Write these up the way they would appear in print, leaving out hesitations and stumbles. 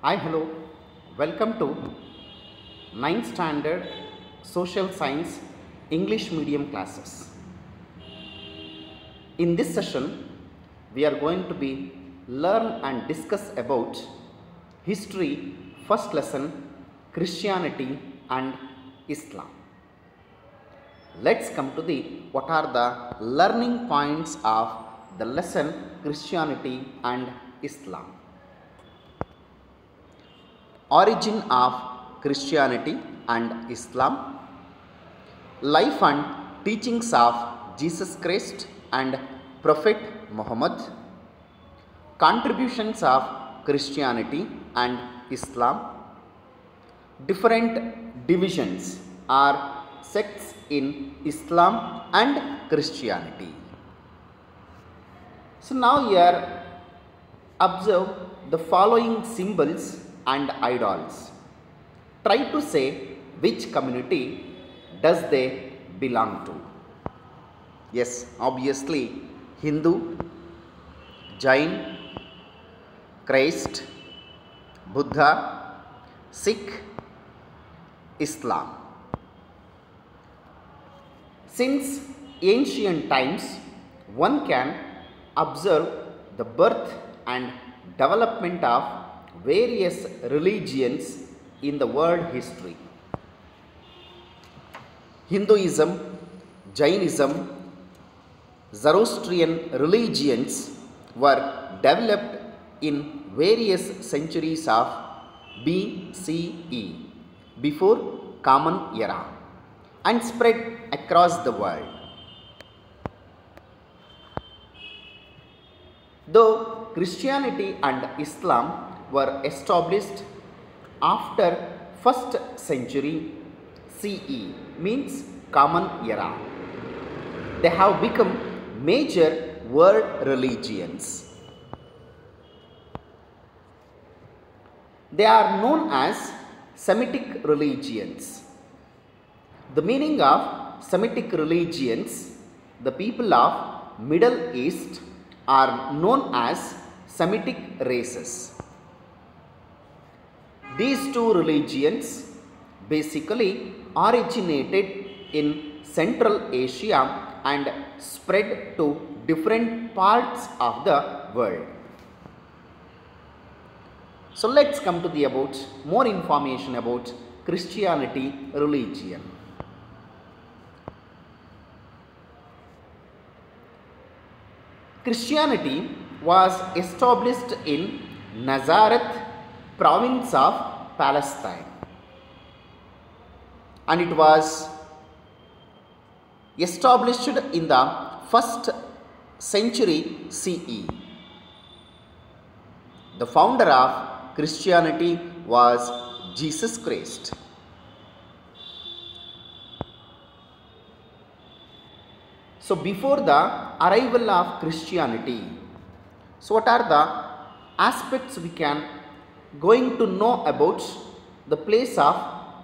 Hi, hello. Welcome to ninth standard social science English medium classes. In this session, we are going to be learn and discuss about history, first lesson, Christianity and Islam. Let's come to the what are the learning points of the lesson Christianity and Islam. Origin of Christianity and Islam, life and teachings of Jesus Christ and Prophet Muhammad, contributions of Christianity and Islam, different divisions or sects in Islam and Christianity. So now here observe the following symbols and idols. Try to say which community does they belong to. Yes, obviously Hindu, Jain, Christ, Buddha, Sikh, Islam. Since ancient times, one can observe the birth and development of various religions in the world history. Hinduism, Jainism, Zoroastrian religions were developed in various centuries of BCE, before Common Era, and spread across the world. Though Christianity and Islam were established after 1st century CE, means Common Era, they have become major world religions. They are known as Semitic religions. The meaning of Semitic religions, the people of Middle East are known as Semitic races. These two religions basically originated in Central Asia and spread to different parts of the world. So let's come to the more information about Christianity religion. Christianity was established in Nazareth, province of Palestine, and it was established in the 1st century CE. The founder of Christianity was Jesus Christ. So before the arrival of Christianity, so what are the aspects we can going to know about the place of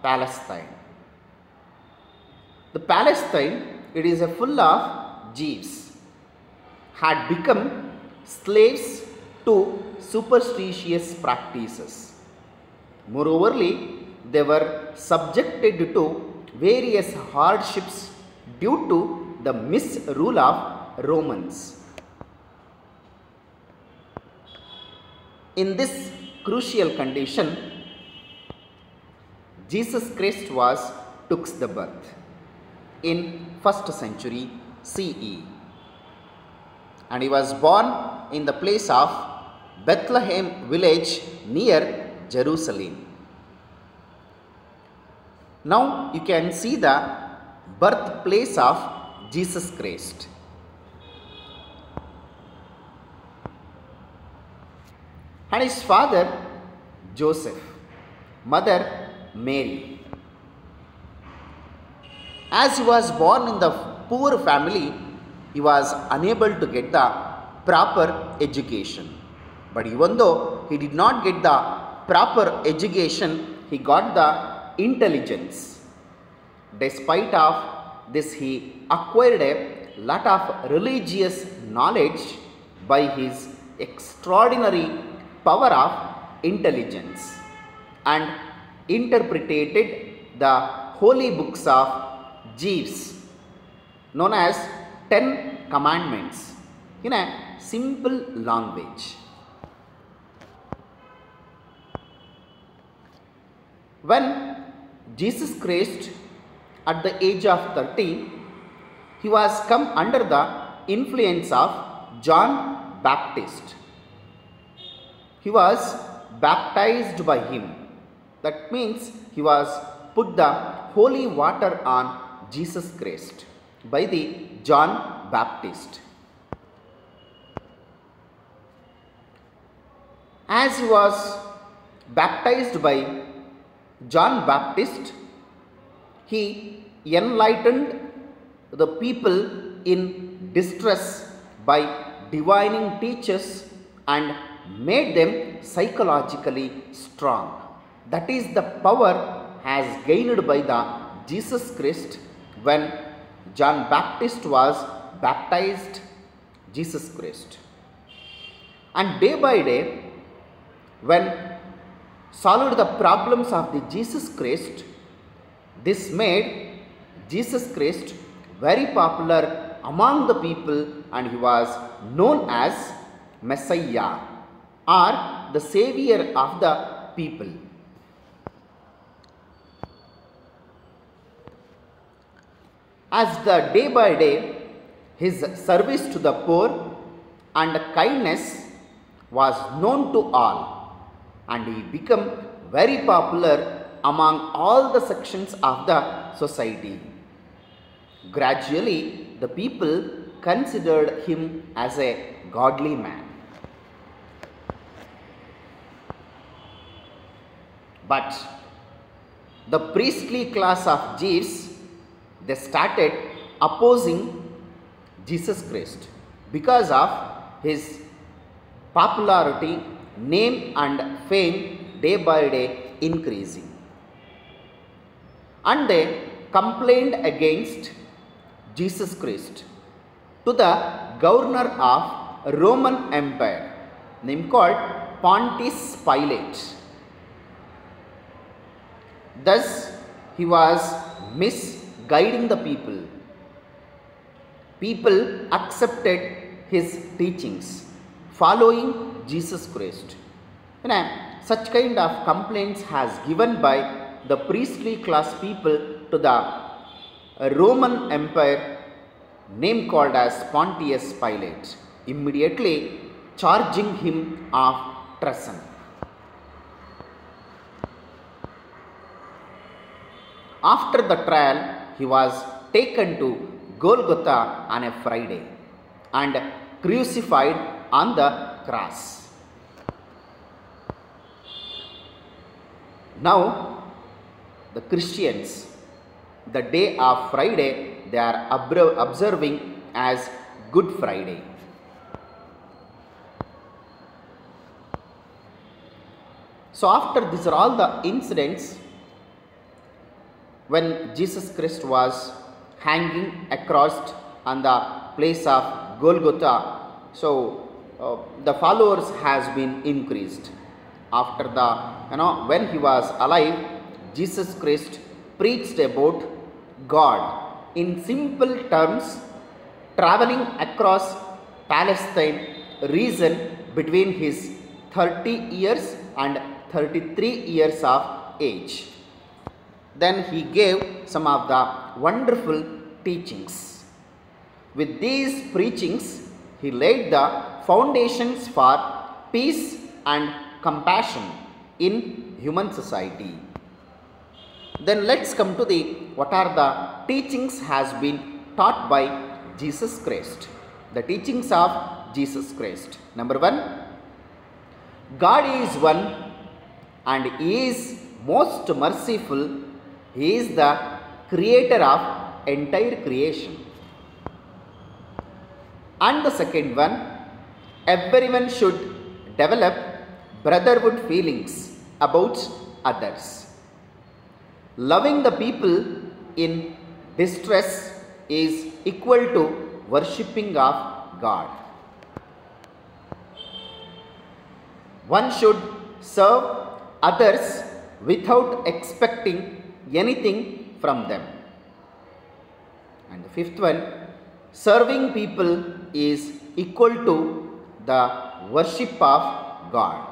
Palestine? The Palestine, it is a full of Jews, had become slaves to superstitious practices. Moreover, they were subjected to various hardships due to the misrule of Romans. In this crucial condition, Jesus Christ took the birth in 1st century CE, and he was born in the place of Bethlehem village near Jerusalem. Now you can see the birthplace of Jesus Christ. And his father Joseph, mother Mary. As he was born in the poor family, he was unable to get the proper education. But even though he did not get the proper education, he got the intelligence. Despite of this, he acquired a lot of religious knowledge by his extraordinary power of intelligence and interpreted the holy books of Jeeves, known as 10 Commandments, in a simple language. When Jesus Christ, at the age of 30, he was come under the influence of John Baptist. He was baptized by him. That means he was put the holy water on Jesus Christ by the John Baptist. As he was baptized by John Baptist, he enlightened the people in distress by divining teachers and made them psychologically strong. That is the power as gained by the Jesus Christ when John Baptist was baptized Jesus Christ. And day by day, when solved the problems of the Jesus Christ, this made Jesus Christ very popular among the people, and he was known as Messiah or the Savior of the people. As the day by day his service to the poor and kindness was known to all, and he became very popular among all the sections of the society. Gradually, the people considered him as a godly man. But the priestly class of Jews, they started opposing Jesus Christ because of his popularity, name and fame day by day increasing. And they complained against Jesus Christ to the governor of Roman Empire, named called Pontius Pilate. Thus, he was misguiding the people. People accepted his teachings, following Jesus Christ. Such kind of complaints has given by the priestly class people to the Roman Empire, name called as Pontius Pilate, immediately charging him of treason. After the trial, he was taken to Golgotha on a Friday and crucified on the cross. Now, the Christians, the day of Friday, they are observing as Good Friday. So after these are all the incidents, when Jesus Christ was hanging across on the place of Golgotha, so the followers has been increased. After the, when he was alive, Jesus Christ preached about God in simple terms, traveling across Palestine region between his 30 years and 33 years of age. Then he gave some of the wonderful teachings. With these preachings, he laid the foundations for peace and compassion in human society. Then let's come to the what are the teachings has been taught by Jesus Christ. The teachings of Jesus Christ. Number 1, God is one and He is most merciful. He is the creator of entire creation. And the second one, everyone should develop brotherhood feelings about others. Loving the people in distress is equal to worshipping of God. One should serve others without expecting anything from them. And the fifth one, serving people is equal to the worship of God.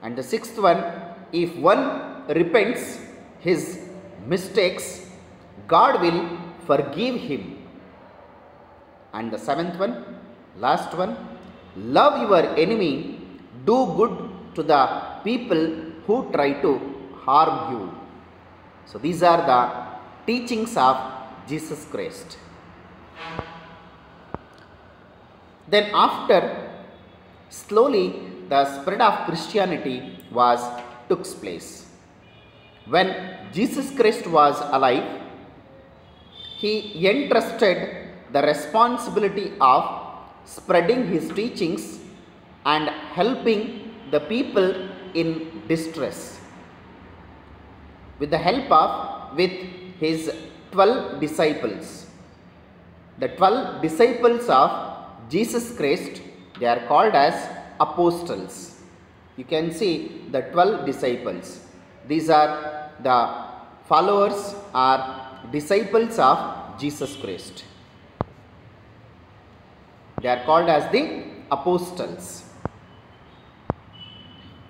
And the sixth one, if one repents his mistakes, God will forgive him. And the seventh one, last one, love your enemy, do good to the people who try to harm you. So these are the teachings of Jesus Christ. Then after, slowly the spread of Christianity took place. When Jesus Christ was alive, he entrusted the responsibility of spreading his teachings and helping the people in distress with his 12 disciples. The 12 disciples of Jesus Christ, they are called as apostles. You can see the 12 disciples. These are the followers or disciples of Jesus Christ. They are called as the apostles.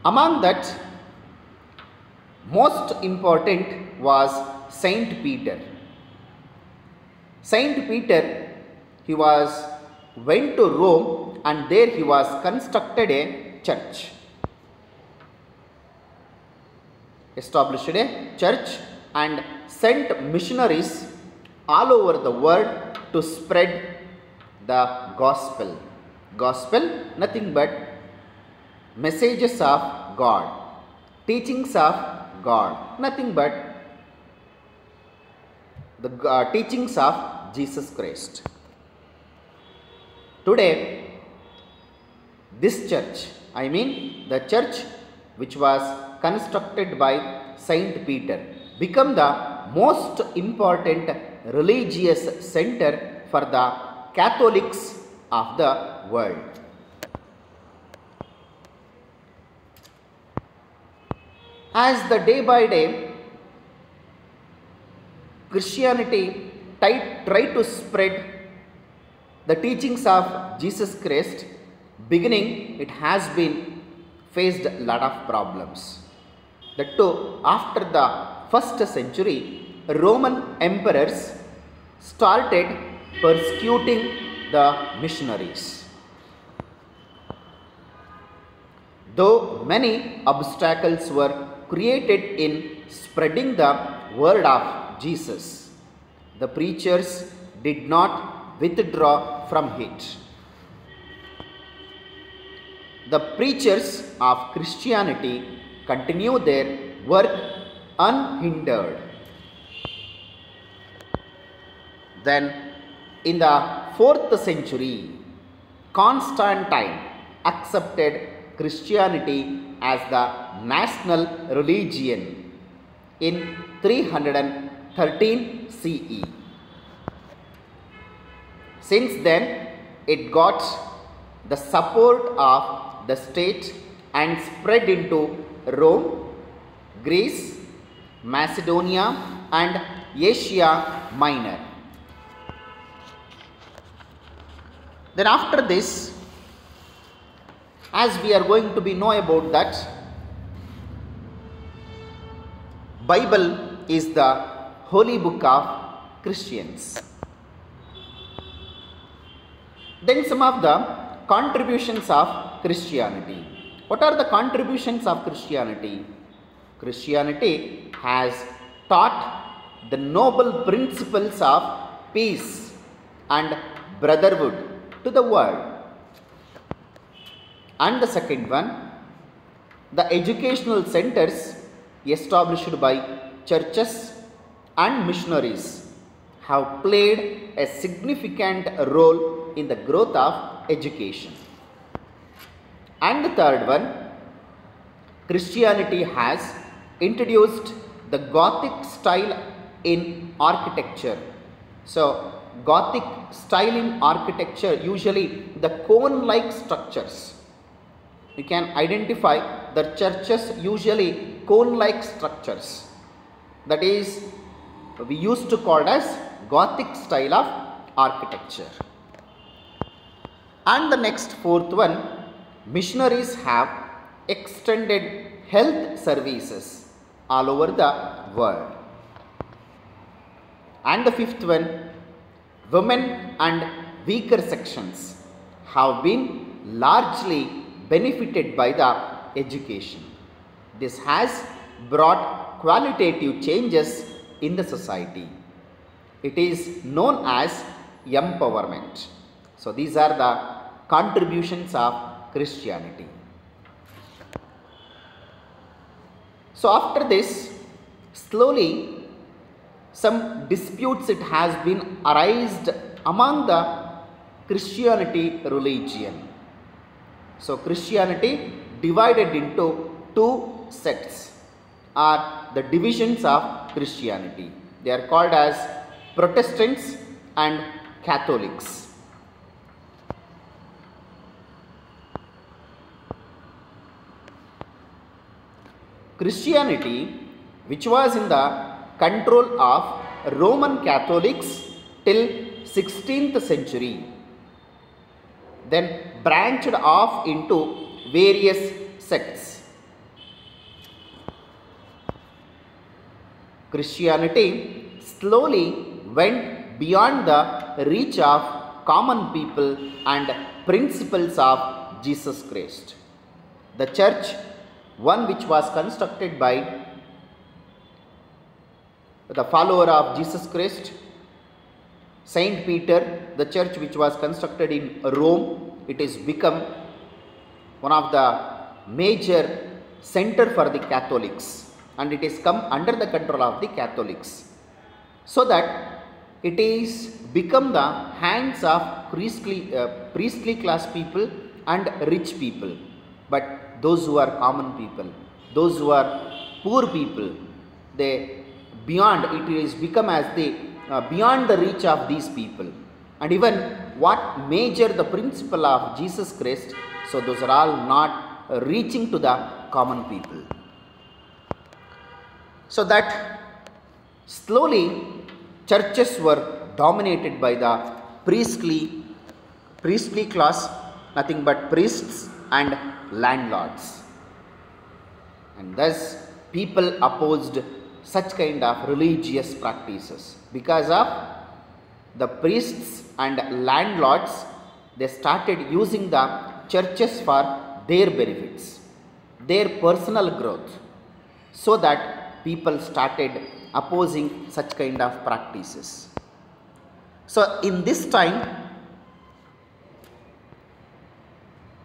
Among that, most important was Saint Peter. Saint Peter, he went to Rome, and there he was constructed a church. Established a church and sent missionaries all over the world to spread the gospel. Gospel, nothing but messages of God, teachings of God, nothing but the teachings of Jesus Christ. Today, this church, the church which was constructed by Saint Peter, become the most important religious center for the Catholics of the world. As the day by day Christianity tried to spread the teachings of Jesus Christ, beginning it has been faced a lot of problems. That too, after the first century, Roman emperors started persecuting the missionaries. Though many obstacles were created in spreading the word of Jesus, the preachers did not withdraw from it. The preachers of Christianity continue their work unhindered. Then, in the 4th century, Constantine accepted Christianity as the national religion in 313 CE. Since then, it got the support of the state and spread into Rome, Greece, Macedonia and Asia Minor. Then after this, as we are going to know about that, Bible is the holy book of Christians. Then some of the contributions of Christianity. What are the contributions of Christianity? Christianity has taught the noble principles of peace and brotherhood to the world. And the second one, the educational centers established by churches and missionaries have played a significant role in the growth of education. And the third one, Christianity has introduced the Gothic style in architecture. So, Gothic style in architecture, usually the cone-like structures. You can identify the churches usually cone-like structures. That is, we used to call as Gothic style of architecture. And the next fourth one, missionaries have extended health services all over the world. And the fifth one, women and weaker sections have been largely benefited by the education. This has brought qualitative changes in the society. It is known as empowerment. So these are the contributions of Christianity. So after this, slowly some disputes it has been arised among the Christianity religion. So Christianity divided into two sects, are the divisions of Christianity. They are called as Protestants and Catholics. Christianity, which was in the control of Roman Catholics till 16th century, then branched off into various sects. Christianity slowly went beyond the reach of common people and principles of Jesus Christ. The church, one which was constructed by the follower of Jesus Christ, Saint Peter, the church which was constructed in Rome, it has become one of the major center for the Catholics, and it has come under the control of the Catholics, so that it is become the hands of priestly class people and rich people. But those who are common people, those who are poor people, they beyond, it is become as the beyond the reach of these people. And even what measure the principle of Jesus Christ, so those are all not reaching to the common people. So that slowly churches were dominated by the priestly class, nothing but priests and landlords, and thus people opposed such kind of religious practices. Because of the priests and landlords, they started using the churches for their benefits, their personal growth, so that people started opposing such kind of practices. So in this time,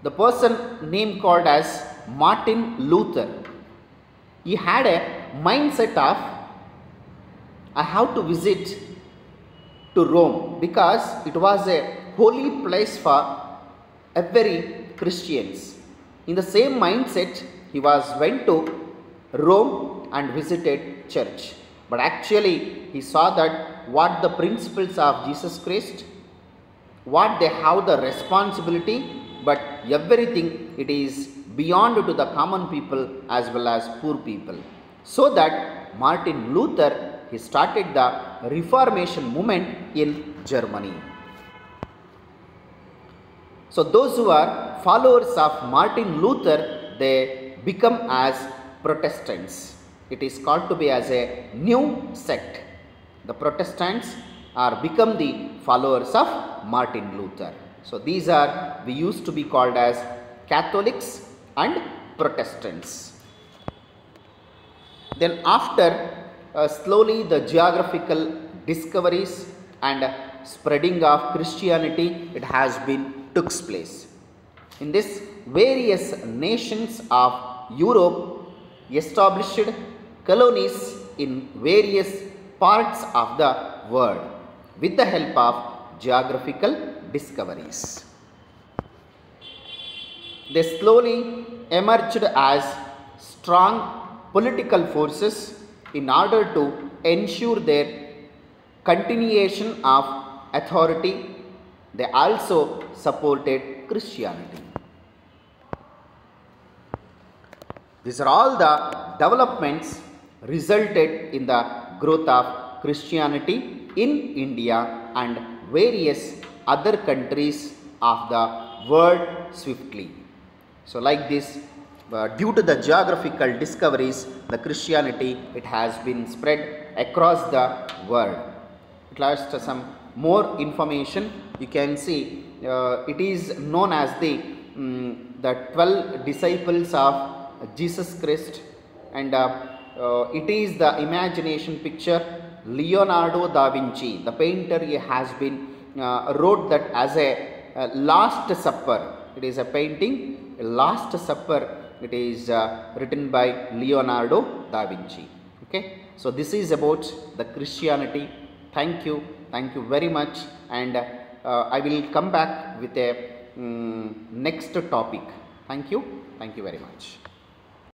the person named called as Martin Luther, he had a mindset of, I have to visit to Rome because it was a holy place for every Christians. In the same mindset, he went to Rome and visited church. But actually, he saw that what the principles of Jesus Christ, what they have the responsibility, but everything it is beyond to the common people as well as poor people. So that Martin Luther, he started the Reformation movement in Germany. So those who are followers of Martin Luther, they become as Protestants. It is called to be as a new sect. The Protestants are become the followers of Martin Luther. So these are, we used to be called as Catholics and Protestants. Then after slowly the geographical discoveries and spreading of Christianity, it has been took place. In this, various nations of Europe established colonies in various parts of the world with the help of geographical discoveries. They slowly emerged as strong political forces in order to ensure their continuation of authority. They also supported Christianity. These are all the developments resulted in the growth of Christianity in India and various other countries of the world swiftly. So like this, due to the geographical discoveries, the Christianity, it has been spread across the world. At last, some more information you can see. It is known as the 12 disciples of Jesus Christ, and it is the imagination picture. Leonardo da Vinci, the painter, he has been wrote that as a Last Supper. It is a painting, Last Supper. It is written by Leonardo da Vinci. Okay, so this is about the Christianity. Thank you very much, and I will come back with a next topic. Thank you very much.